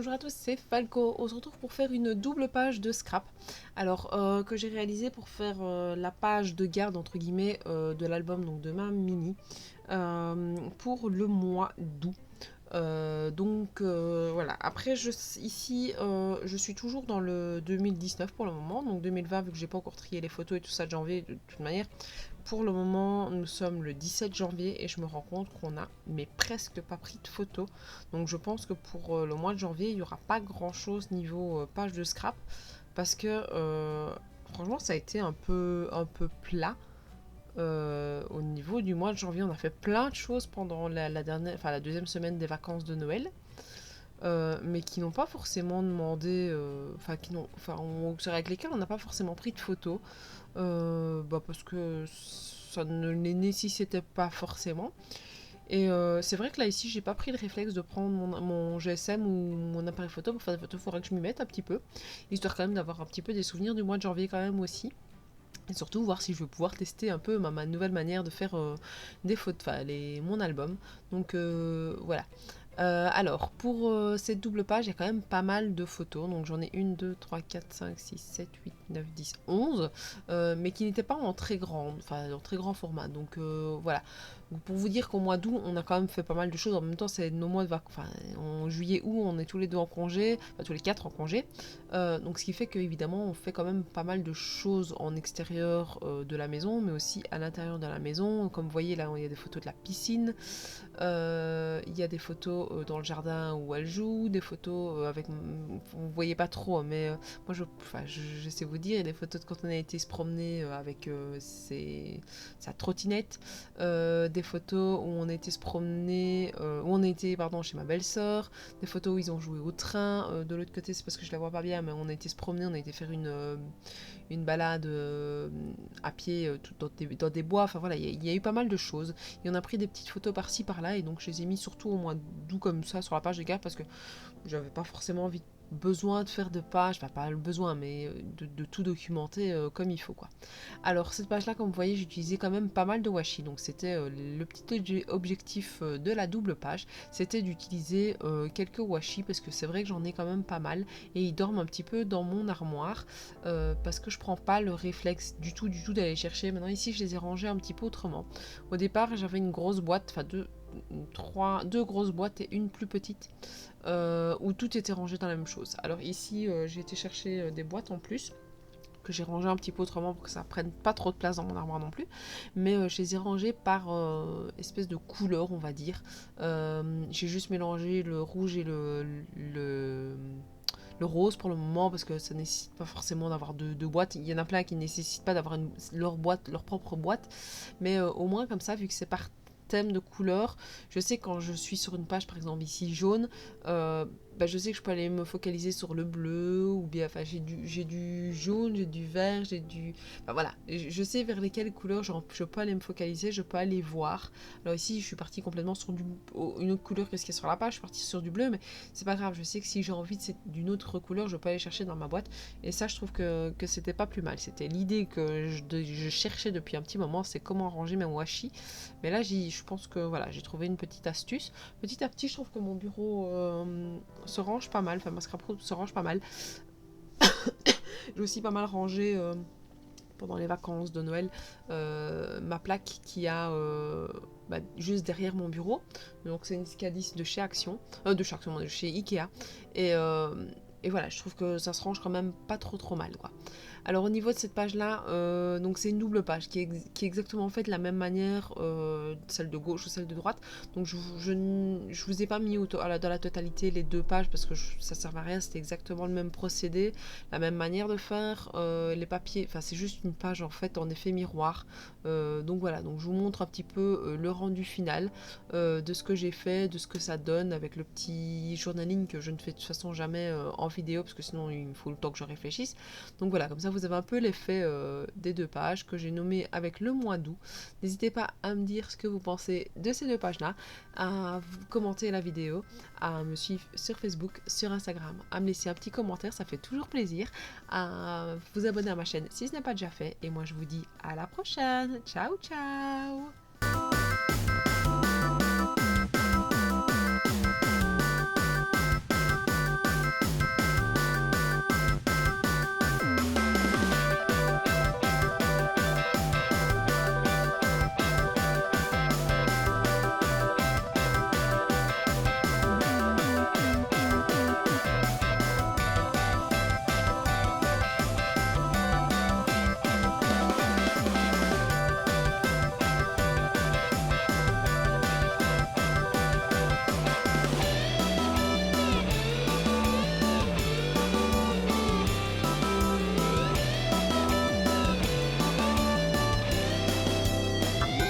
bonjour à tous, c'est Falco. On se retrouve pour faire une double page de scrap. Alors, que j'ai réalisé pour faire la page de garde, entre guillemets, de l'album, donc de ma mini, pour le mois d'août. Voilà. Après, ici, je suis toujours dans le 2019 pour le moment. Donc 2020, vu que j'ai pas encore trié les photos et tout ça de janvier, de toute manière. Pour le moment, nous sommes le 17 janvier et je me rends compte qu'on a mais presque pas pris de photos. Donc je pense que pour le mois de janvier, il n'y aura pas grand chose niveau page de scrap. Parce que franchement, ça a été un peu plat. Au niveau du mois de janvier, on a fait plein de choses pendant la deuxième semaine des vacances de Noël. Mais qui n'ont pas forcément demandé, avec lesquels on n'a pas forcément pris de photos, parce que ça ne les nécessitait pas forcément. Et c'est vrai que là ici j'ai pas pris le réflexe de prendre mon GSM ou mon appareil photo pour faire des photos, il faudrait que je m'y mette un petit peu, histoire quand même d'avoir un petit peu des souvenirs du mois de janvier quand même aussi. Et surtout voir si je vais pouvoir tester un peu ma nouvelle manière de faire des photos, mon album. Donc voilà. Alors, pour cette double page, il y a quand même pas mal de photos. Donc j'en ai 1, 2, 3, 4, 5, 6, 7, 8, 9, 10, 11. Mais qui n'étaient pas en très grand format. Donc voilà. Donc, pour vous dire qu'au mois d'août, on a quand même fait pas mal de choses. En même temps, c'est nos mois de vacances. Enfin, en juillet, août, on est tous les deux en congé. Enfin, tous les quatre en congé. Donc ce qui fait qu'évidemment, on fait quand même pas mal de choses en extérieur de la maison. Mais aussi à l'intérieur de la maison. Comme vous voyez, là, il y a des photos de la piscine. Il y a des photos dans le jardin où elle joue, des photos avec... Vous voyez pas trop, mais moi je sais vous dire, il y a des photos de quand on a été se promener avec sa trottinette, des photos où on a été se promener, où on a été chez ma belle-sœur, des photos où ils ont joué au train, de l'autre côté c'est parce que je la vois pas bien, mais on a été se promener, on a été faire une balade à pied dans des bois, enfin voilà, il y a eu pas mal de choses. Et on a pris des petites photos par-ci par-là, et donc je les ai mis surtout au mois d'août comme ça sur la page de garde parce que j'avais pas forcément besoin de faire de pages, enfin pas le besoin, mais de tout documenter comme il faut quoi. Alors cette page là, comme vous voyez, j'utilisais quand même pas mal de washi, donc c'était le petit objectif de la double page, c'était d'utiliser quelques washi parce que c'est vrai que j'en ai quand même pas mal et ils dorment un petit peu dans mon armoire parce que je prends pas le réflexe du tout d'aller chercher. Maintenant ici je les ai rangés un petit peu autrement. Au départ j'avais une grosse boîte, enfin deux grosses boîtes et une plus petite où tout était rangé dans la même chose. Alors ici j'ai été chercher des boîtes en plus que j'ai rangé un petit peu autrement pour que ça prenne pas trop de place dans mon armoire non plus, mais je les ai rangés par espèce de couleur on va dire. J'ai juste mélangé le rouge et le rose pour le moment parce que ça nécessite pas forcément d'avoir deux boîtes. Il y en a plein qui nécessitent pas d'avoir leur propre boîte, mais au moins comme ça, vu que c'est par thème de couleur, je sais quand je suis sur une page par exemple ici jaune, je sais que je peux aller me focaliser sur le bleu ou bien j'ai du jaune, j'ai du vert, voilà, je sais vers lesquelles couleurs je peux aller me focaliser, je peux aller voir. Alors ici je suis partie complètement sur une autre couleur que ce qui est sur la page, je suis partie sur du bleu, mais c'est pas grave, je sais que si j'ai envie d'une autre couleur, je peux aller chercher dans ma boîte. Et ça, je trouve que c'était pas plus mal. C'était l'idée que je cherchais depuis un petit moment, c'est comment ranger mes washi. Mais là, je pense que voilà, j'ai trouvé une petite astuce. Petit à petit, je trouve que mon bureau se range pas mal, enfin ma scrapbook se range pas mal. J'ai aussi pas mal rangé pendant les vacances de Noël ma plaque qui a juste derrière mon bureau. Donc c'est une Scadis de chez Action, de chez Ikea. Et voilà, je trouve que ça se range quand même pas trop mal quoi. Alors au niveau de cette page là, donc c'est une double page qui est exactement faite de la même manière, celle de gauche ou celle de droite. Donc je vous ai pas mis dans la totalité les deux pages parce que ça sert à rien, c'était exactement le même procédé, la même manière de faire, les papiers, enfin c'est juste une page en fait en effet miroir. Donc voilà, donc je vous montre un petit peu le rendu final de ce que j'ai fait, de ce que ça donne avec le petit journaling que je ne fais de toute façon jamais en vidéo parce que sinon il me faut le temps que je réfléchisse. Donc voilà, comme ça vous avez un peu l'effet des deux pages que j'ai nommées avec le mois d'août. N'hésitez pas à me dire ce que vous pensez de ces deux pages-là, à commenter la vidéo, à me suivre sur Facebook, sur Instagram, à me laisser un petit commentaire, ça fait toujours plaisir, à vous abonner à ma chaîne si ce n'est pas déjà fait. Et moi je vous dis à la prochaine. Ciao ciao.